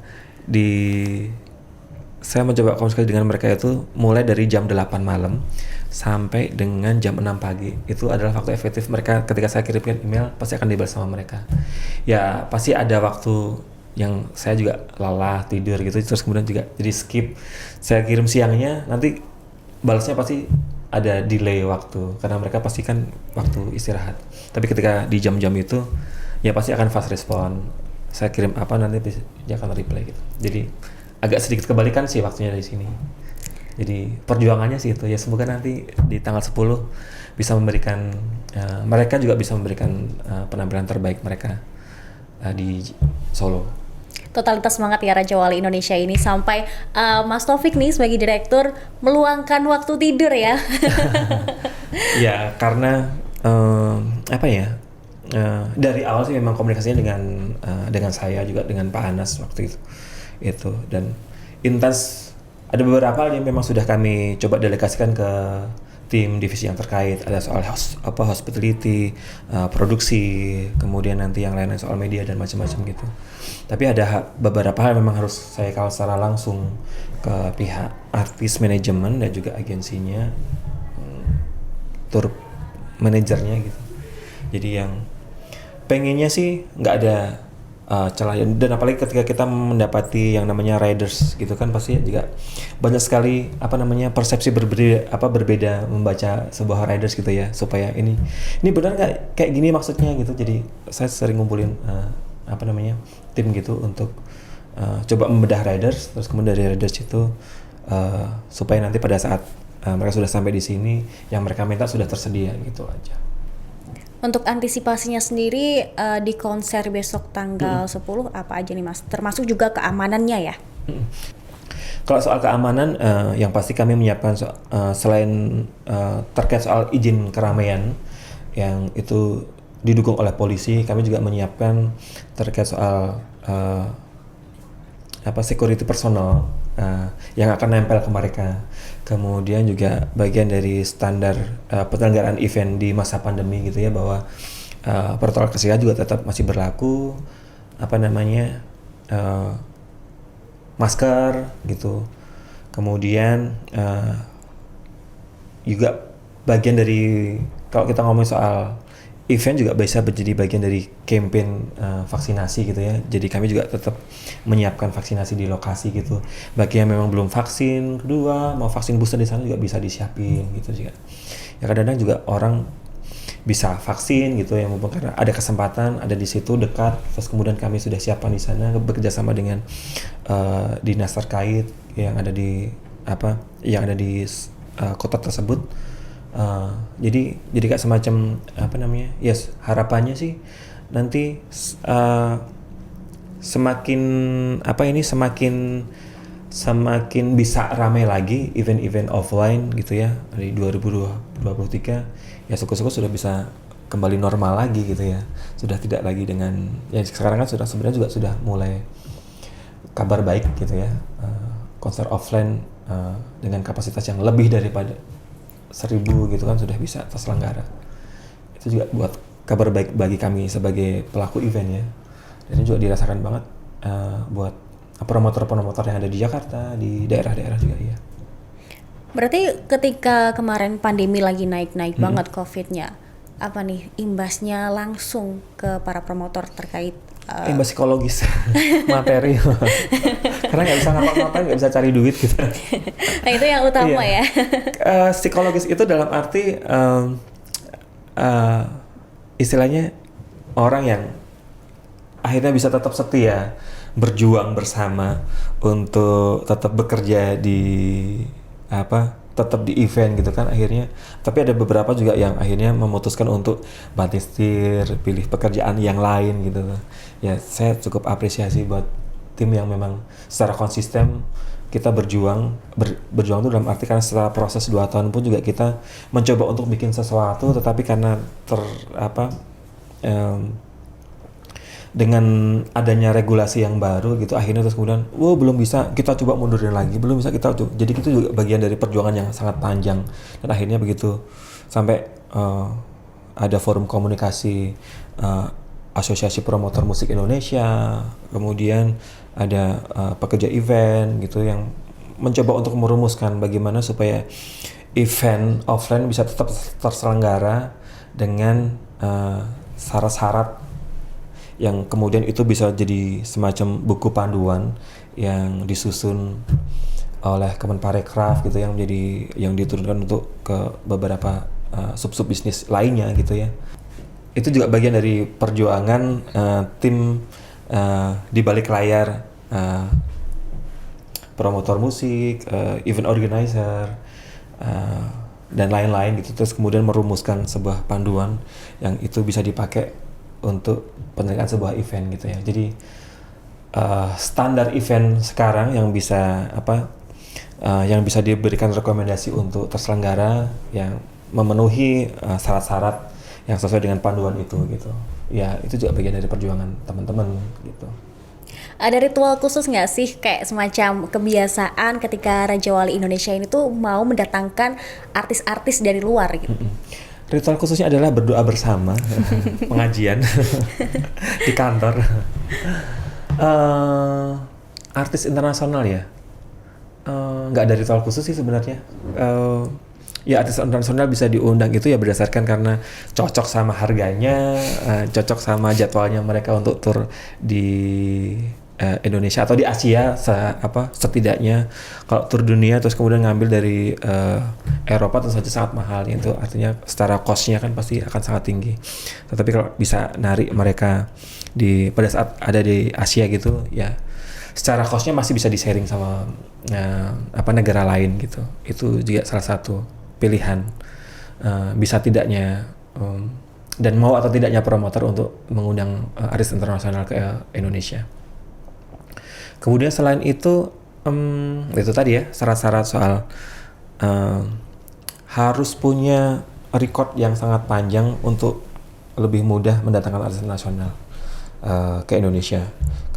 saya mencoba komunikasi dengan mereka itu mulai dari jam 8 malam sampai dengan jam 6 pagi. Itu adalah waktu efektif mereka. Ketika saya kirimkan email pasti akan dibalas sama mereka. Ya pasti ada waktu yang saya juga lelah tidur gitu, terus kemudian juga jadi skip. Saya kirim siangnya, nanti balasnya pasti ada delay waktu karena mereka pasti kan waktu istirahat. Tapi ketika di jam-jam itu ya pasti akan fast respon. Saya kirim apa nanti dia akan reply gitu. Jadi agak sedikit kebalikan sih waktunya dari sini. Jadi perjuangannya sih itu ya, semoga nanti di tanggal 10 bisa memberikan mereka juga bisa memberikan penampilan terbaik mereka di Solo. Totalitas semangat ya Raja Wali Indonesia ini sampai Mas Taufik nih sebagai direktur meluangkan waktu tidur ya. Ya karena apa ya, dari awal sih memang komunikasinya dengan saya juga dengan Pak Anas waktu itu dan intens. Ada beberapa hal yang memang sudah kami coba delegasikan ke tim divisi yang terkait. Ada soal hospitality, produksi, kemudian nanti yang lain soal media dan macam-macam gitu. Tapi ada beberapa hal memang harus saya kawal secara langsung ke pihak artis manajemen dan juga agensinya, tour manajernya gitu. Jadi yang pengennya sih nggak ada celah, dan apalagi ketika kita mendapati yang namanya riders gitu kan pasti juga banyak sekali persepsi berbeda membaca sebuah riders gitu ya, supaya ini benar nggak kayak gini maksudnya gitu. Jadi saya sering ngumpulin tim gitu untuk coba membedah riders, terus kemudian dari riders itu supaya nanti pada saat mereka sudah sampai di sini yang mereka minta sudah tersedia gitu aja. Untuk antisipasinya sendiri di konser besok tanggal 10 apa aja nih Mas? Termasuk juga keamanannya ya? Kalau soal keamanan, yang pasti kami menyiapkan selain terkait soal izin keramaian yang itu didukung oleh polisi, kami juga menyiapkan terkait soal security personal yang akan nempel ke mereka. Kemudian juga bagian dari standar penyelenggaraan event di masa pandemi gitu ya, bahwa protokol kesehatan juga tetap masih berlaku, masker gitu. Kemudian juga bagian dari, kalau kita ngomong soal event juga bisa menjadi bagian dari campaign vaksinasi gitu ya. Jadi kami juga tetap menyiapkan vaksinasi di lokasi gitu. Bagi yang memang belum vaksin kedua, mau vaksin booster di sana juga bisa disiapin gitu juga. Ya kadang-kadang juga orang bisa vaksin gitu ya, mumpung karena ada kesempatan, ada di situ dekat, terus kemudian kami sudah siapkan di sana bekerja sama dengan dinas terkait yang ada di kota tersebut. Jadi kayak semacam harapannya sih nanti semakin bisa ramai lagi event-event offline gitu ya di 2023 ya, syukur-syukur sudah bisa kembali normal lagi gitu ya, sudah tidak lagi dengan sekarang kan sebenarnya juga sudah mulai kabar baik gitu ya, konser offline dengan kapasitas yang lebih daripada 1.000 gitu kan sudah bisa terselenggara. Itu juga buat kabar baik bagi kami sebagai pelaku event ya. Dan ini juga dirasakan banget buat promotor-promotor yang ada di Jakarta, di daerah-daerah juga ya. Berarti ketika kemarin pandemi lagi naik-naik banget COVID-nya, apa nih imbasnya langsung ke para promotor terkait imbas psikologis, materi, karena nggak bisa ngapa-ngapain, nggak bisa cari duit gitu. Nah itu yang utama ya. Psikologis itu dalam arti istilahnya orang yang akhirnya bisa tetap setia, berjuang bersama untuk tetap bekerja tetap di event gitu kan akhirnya. Tapi ada beberapa juga yang akhirnya memutuskan untuk banting setir, pilih pekerjaan yang lain gitu. Ya saya cukup apresiasi buat tim yang memang secara konsisten kita berjuang tuh dalam arti karena setelah proses 2 tahun pun juga kita mencoba untuk bikin sesuatu, tetapi karena dengan adanya regulasi yang baru gitu, akhirnya terus kemudian belum bisa, kita coba mundurin lagi, belum bisa, kita jadi itu juga bagian dari perjuangan yang sangat panjang. Dan akhirnya begitu sampai ada forum komunikasi Asosiasi Promotor Musik Indonesia, kemudian ada pekerja event gitu yang mencoba untuk merumuskan bagaimana supaya event offline bisa tetap terselenggara dengan syarat-syarat yang kemudian itu bisa jadi semacam buku panduan yang disusun oleh Kemenparekraf gitu, yang diturunkan untuk ke beberapa sub-sub bisnis lainnya gitu ya. Itu juga bagian dari perjuangan tim di balik layar, promotor musik, event organizer, dan lain-lain gitu. Terus kemudian merumuskan sebuah panduan yang itu bisa dipakai untuk penyelenggaraan sebuah event gitu ya. Jadi standar event sekarang yang bisa diberikan rekomendasi untuk terselenggara yang memenuhi syarat-syarat yang sesuai dengan panduan itu gitu. Ya itu juga bagian dari perjuangan teman-teman gitu. Ada ritual khusus nggak sih, kayak semacam kebiasaan ketika Raja Wali Indonesia ini tuh mau mendatangkan artis-artis dari luar gitu? Ritual khususnya adalah berdoa bersama, pengajian di kantor. Artis internasional ya, nggak ada ritual khusus sih sebenarnya. Ya artis internasional bisa diundang itu ya berdasarkan karena cocok sama harganya, cocok sama jadwalnya mereka untuk tur di Indonesia atau di Asia, setidaknya. Kalau tur dunia terus kemudian ngambil dari Eropa tentu saja sangat mahal, itu artinya secara cost-nya kan pasti akan sangat tinggi. Tetapi kalau bisa narik mereka pada saat ada di Asia gitu ya, secara cost-nya masih bisa di-sharing sama negara lain gitu. Itu juga salah satu pilihan bisa tidaknya dan mau atau tidaknya promotor untuk mengundang artis internasional ke Indonesia. Kemudian selain itu tadi ya syarat-syarat soal harus punya record yang sangat panjang untuk lebih mudah mendatangkan artis internasional ke Indonesia.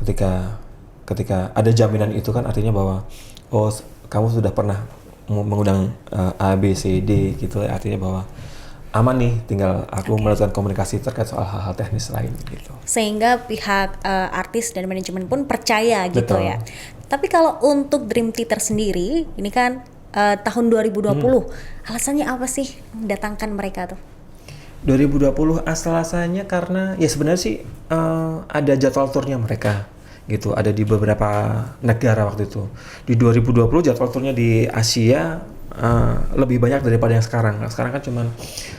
Ketika ada jaminan itu kan artinya bahwa kamu sudah pernah mengundang A, B, C, D gitu, artinya bahwa aman nih, tinggal aku melakukan komunikasi terkait soal hal-hal teknis lain gitu. Sehingga pihak artis dan manajemen pun percaya gitu. Betul. Ya. Tapi kalau untuk Dream Theater sendiri, ini kan tahun 2020, alasannya apa sih mendatangkan mereka tuh? 2020 alasannya karena ya sebenarnya sih ada jadwal turnya mereka gitu, ada di beberapa negara waktu itu. Di 2020 jadwal turnya di Asia lebih banyak daripada yang sekarang. Sekarang kan cuman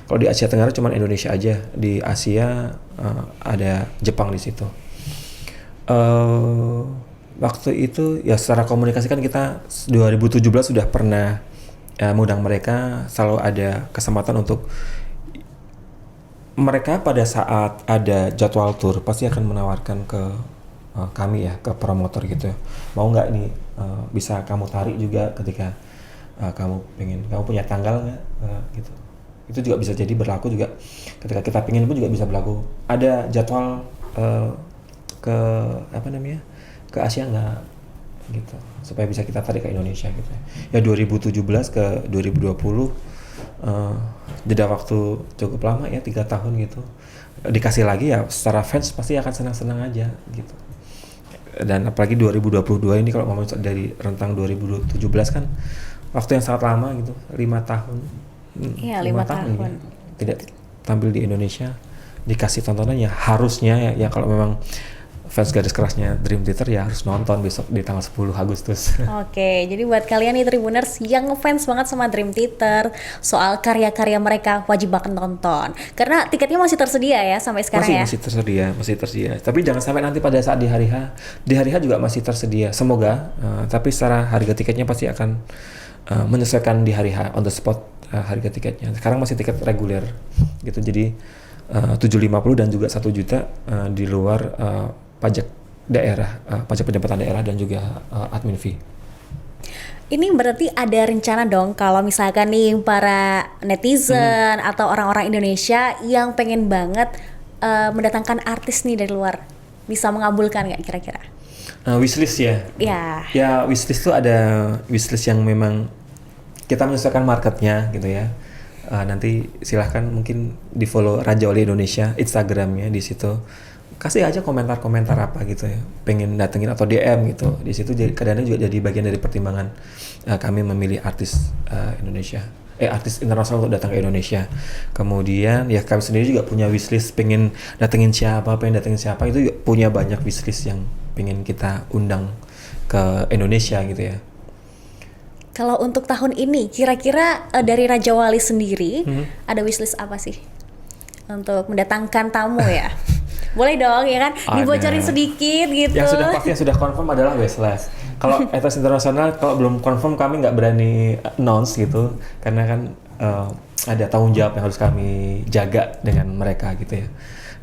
kalau di Asia Tenggara cuman Indonesia aja, di Asia ada Jepang di situ. Waktu itu ya secara komunikasi kan kita 2017 sudah pernah mengundang mereka, selalu ada kesempatan untuk mereka pada saat ada jadwal tur pasti akan menawarkan ke kami ya, ke promotor gitu, mau nggak nih bisa kamu tarik juga ketika kamu punya tanggal nggak gitu. Itu juga bisa jadi berlaku juga ketika kita pengen pun juga bisa berlaku. Ada jadwal ke Asia nggak gitu, supaya bisa kita tarik ke Indonesia gitu ya. 2017 ke 2020 jeda waktu cukup lama ya, 3 tahun gitu. Dikasih lagi ya secara fans pasti akan senang-senang aja gitu. Dan apalagi 2022 ini kalau ngomong dari rentang 2017 kan waktu yang sangat lama gitu, 5 tahun. Iya, 5 tahun. Ya, tidak tampil di Indonesia, dikasih tontonan ya harusnya ya kalau memang fans garis kerasnya Dream Theater ya harus nonton besok di tanggal 10 Agustus. Oke, jadi buat kalian nih Tribuners yang ngefans banget sama Dream Theater, soal karya-karya mereka wajib banget nonton. Karena tiketnya masih tersedia ya sampai sekarang ya? Masih tersedia. Tapi jangan sampai nanti pada saat di hari H juga masih tersedia. Semoga, tapi secara harga tiketnya pasti akan menyesuaikan di hari H, on the spot harga tiketnya. Sekarang masih tiket reguler gitu, jadi 750 dan juga 1 juta di luar pajak daerah, pajak pendapatan daerah dan juga admin fee. Ini berarti ada rencana dong kalau misalkan nih para netizen atau orang-orang Indonesia yang pengen banget mendatangkan artis nih dari luar, bisa mengabulkan nggak kira-kira? Wishlist ya? Ya. Ya wishlist tuh ada wishlist yang memang kita menyesuaikan marketnya gitu ya. Nanti silahkan mungkin di follow Raja Wali Indonesia Instagramnya, di situ kasih aja komentar-komentar apa gitu ya, pengen datengin atau DM gitu. Di situ kadang-kadang juga jadi bagian dari pertimbangan kami memilih artis Indonesia, artis internasional untuk datang ke Indonesia. Kemudian ya kami sendiri juga punya wishlist, pengen datengin siapa, itu juga punya banyak wishlist yang pengen kita undang ke Indonesia gitu ya. Kalau untuk tahun ini, kira-kira dari Raja Wali sendiri ada wishlist apa sih untuk mendatangkan tamu ya? Boleh dong ya kan, dibocorin sedikit gitu. Yang sudah pasti, yang sudah confirm adalah Westlife. Kalau artis internasional, kalau belum confirm kami nggak berani announce gitu, karena kan ada tanggung jawab yang harus kami jaga dengan mereka gitu ya.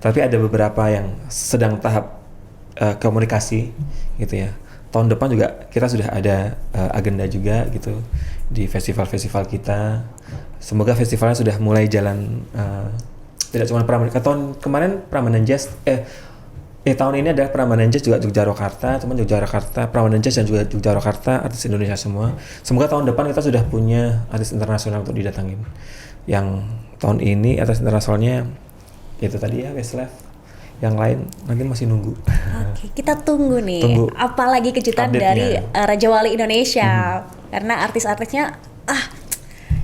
Tapi ada beberapa yang sedang tahap komunikasi gitu ya. Tahun depan juga kita sudah ada agenda juga gitu di festival-festival kita. Semoga festivalnya sudah mulai jalan, tidak cuma Prambanan. Tahun kemarin Prambanan Jazz, tahun ini ada Prambanan Jazz juga Yogyakarta, teman Yogyakarta, Prambanan Jazz dan juga Yogyakarta, artis Indonesia semua. Semoga tahun depan kita sudah punya artis internasional untuk didatangin. Yang tahun ini artis internasionalnya itu tadi ya Westlife. Yang lain nanti masih nunggu. Oke, kita tunggu nih. Apalagi kejutan update-nya dari Raja Wali Indonesia. Karena artis-artisnya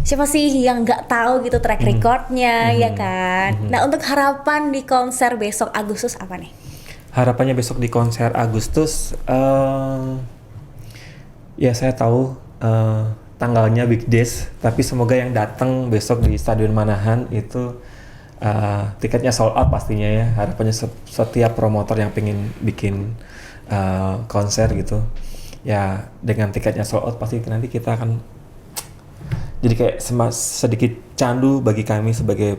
siapa sih yang nggak tahu gitu track recordnya ya kan. Nah, untuk harapan di konser besok Agustus apa nih? Harapannya besok di konser Agustus, ya saya tahu tanggalnya weekdays, tapi semoga yang datang besok di Stadion Manahan itu tiketnya sold out pastinya ya. Harapannya setiap promotor yang pengen bikin konser gitu ya, dengan tiketnya sold out pasti nanti kita akan jadi kayak sedikit candu bagi kami sebagai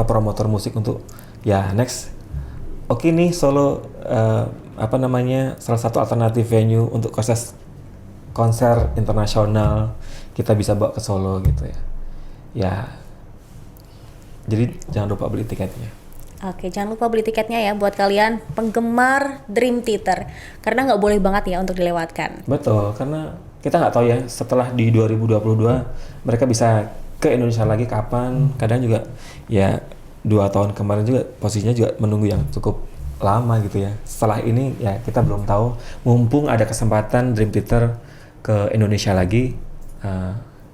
promotor musik untuk ya next. Oke nih Solo salah satu alternatif venue untuk konser internasional kita bisa bawa ke Solo gitu ya. Ya, jadi jangan lupa beli tiketnya. Oke, jangan lupa beli tiketnya ya buat kalian penggemar Dream Theater, karena nggak boleh banget ya untuk dilewatkan. Betul, karena kita nggak tahu ya setelah di 2022 mereka bisa ke Indonesia lagi kapan. Kadang juga ya 2 tahun kemarin juga posisinya juga menunggu yang cukup lama gitu ya. Setelah ini ya kita belum tahu. Mumpung ada kesempatan Dream Theater ke Indonesia lagi,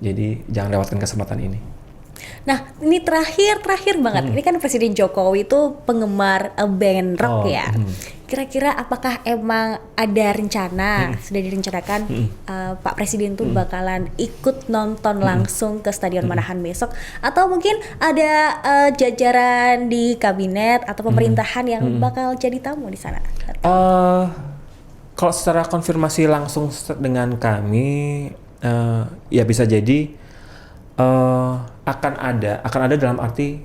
jadi jangan lewatkan kesempatan ini. Nah, ini terakhir banget. Ini kan Presiden Jokowi itu penggemar band rock ya. Kira-kira apakah emang ada rencana, sudah direncanakan Pak Presiden tuh bakalan ikut nonton langsung ke Stadion Manahan besok, atau mungkin ada jajaran di kabinet atau pemerintahan yang bakal jadi tamu di sana? Kalau secara konfirmasi langsung dengan kami, ya bisa jadi akan ada dalam arti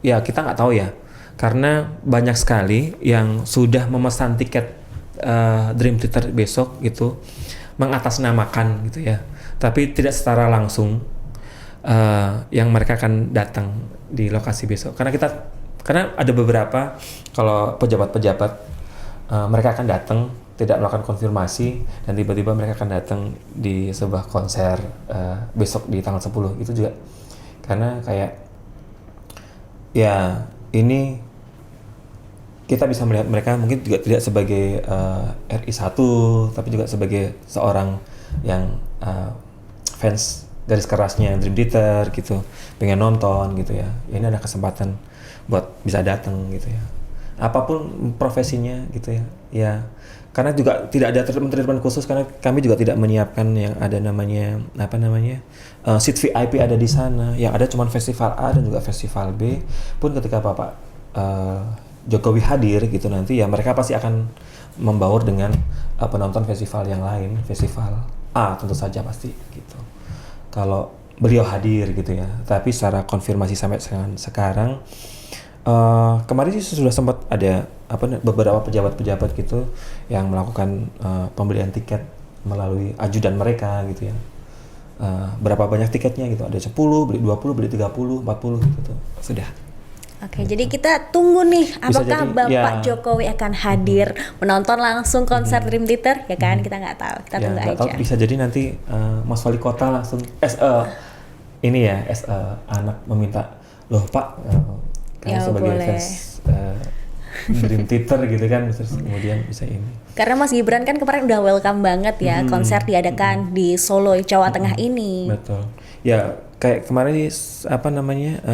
ya kita nggak tahu ya, karena banyak sekali yang sudah memesan tiket Dream Theater besok gitu mengatasnamakan gitu ya, tapi tidak secara langsung yang mereka akan datang di lokasi besok, karena ada beberapa kalau pejabat-pejabat mereka akan datang tidak melakukan konfirmasi dan tiba-tiba mereka akan datang di sebuah konser besok di tanggal 10 itu juga, karena kayak ya ini kita bisa melihat mereka mungkin juga tidak sebagai RI1 tapi juga sebagai seorang yang fans garis kerasnya Dream Theater gitu, pengen nonton gitu ya. Ini ada kesempatan buat bisa datang gitu ya, apapun profesinya gitu ya. Ya karena juga tidak ada treatment khusus, karena kami juga tidak menyiapkan yang ada namanya seat VIP ada di sana. Yang ada cuma festival A dan juga festival B. Pun ketika Bapak Jokowi hadir gitu nanti ya mereka pasti akan membaur dengan penonton festival yang lain, festival A tentu saja pasti gitu. Kalau beliau hadir gitu ya. Tapi secara konfirmasi sampai sekarang kemarin sih sudah sempat ada beberapa pejabat-pejabat gitu yang melakukan pembelian tiket melalui ajudan mereka gitu ya. Berapa banyak tiketnya gitu, ada 10, beli 20, beli 30, 40 gitu tuh. Sudah. Oke, jadi kita tunggu nih apakah jadi, Bapak ya. Jokowi akan hadir menonton langsung konser Dream Theater ya kan? Kita nggak tahu, kita tunggu nggak aja. tahu, bisa jadi nanti Mas Wali Kota langsung ini ya anak meminta, loh Pak, kamu Ya, sebagai boleh. fans Dream Theater gitu kan, terus kemudian bisa ini. Karena Mas Gibran kan kemarin udah welcome banget ya konser diadakan di Solo, Jawa Tengah ini. Betul. Ya kayak kemarin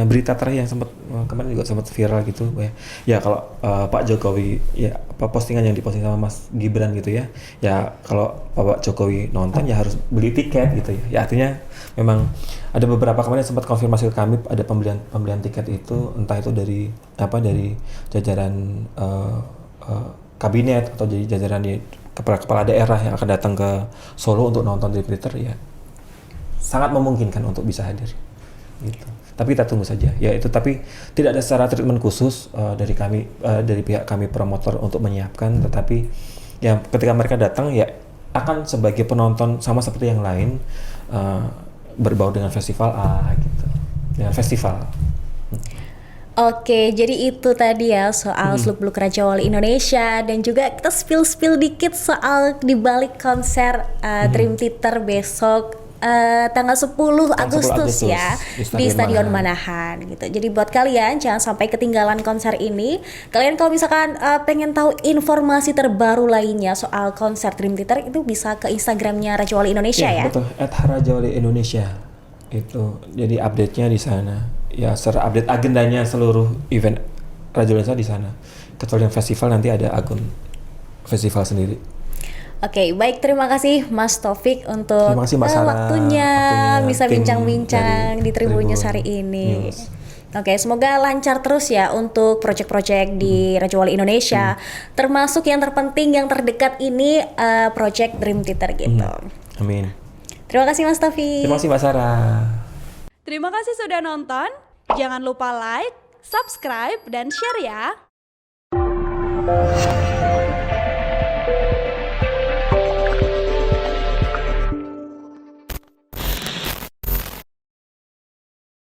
berita terakhir yang kemarin juga sempat viral gitu ya. Ya kalau Pak Jokowi ya postingan yang diposting sama Mas Gibran gitu ya. Ya kalau Pak Jokowi nonton ya harus beli tiket gitu ya. Ya artinya memang ada beberapa kemarin sempat konfirmasi ke kami ada pembelian tiket itu entah itu dari jajaran kabinet atau jadi jajaran di kepala daerah yang akan datang ke Solo untuk nonton Dream Theater ya. Sangat memungkinkan untuk bisa hadir gitu. Tapi kita tunggu saja. Ya itu, tapi tidak ada secara treatment khusus dari kami dari pihak kami promotor untuk menyiapkan, tetapi ya ketika mereka datang ya akan sebagai penonton sama seperti yang lain, berbau dengan festival gitu. Dengan festival. Oke, jadi itu tadi ya soal seluk-beluk Raja Wali Indonesia dan juga kita spill dikit soal dibalik konser Dream Theater besok tanggal 10 Agustus ya di Stadion Manahan gitu. Jadi buat kalian jangan sampai ketinggalan konser ini. Kalian kalau misalkan pengen tahu informasi terbaru lainnya soal konser Dream Theater itu bisa ke Instagramnya Raja Wali Indonesia ya. Betul, @rajawali Indonesia. Itu jadi update-nya di sana. Ya, secara update agendanya seluruh event Raja Wali Indonesia di sana. Kecuali yang festival nanti ada akun festival sendiri. Oke, baik, terima kasih Mas Taufik untuk Terima kasih Mbak Sarah, waktunya bisa tim bincang-bincang dari di Tribun News Tribun hari ini. News. Oke, semoga lancar terus ya untuk proyek-proyek di Raja Wali Indonesia, termasuk yang terpenting yang terdekat ini proyek Dream Theater gitu. Amin. Terima kasih Mas Taufik. Terima kasih Mbak Sarah. Terima kasih sudah nonton. Jangan lupa like, subscribe, dan share ya.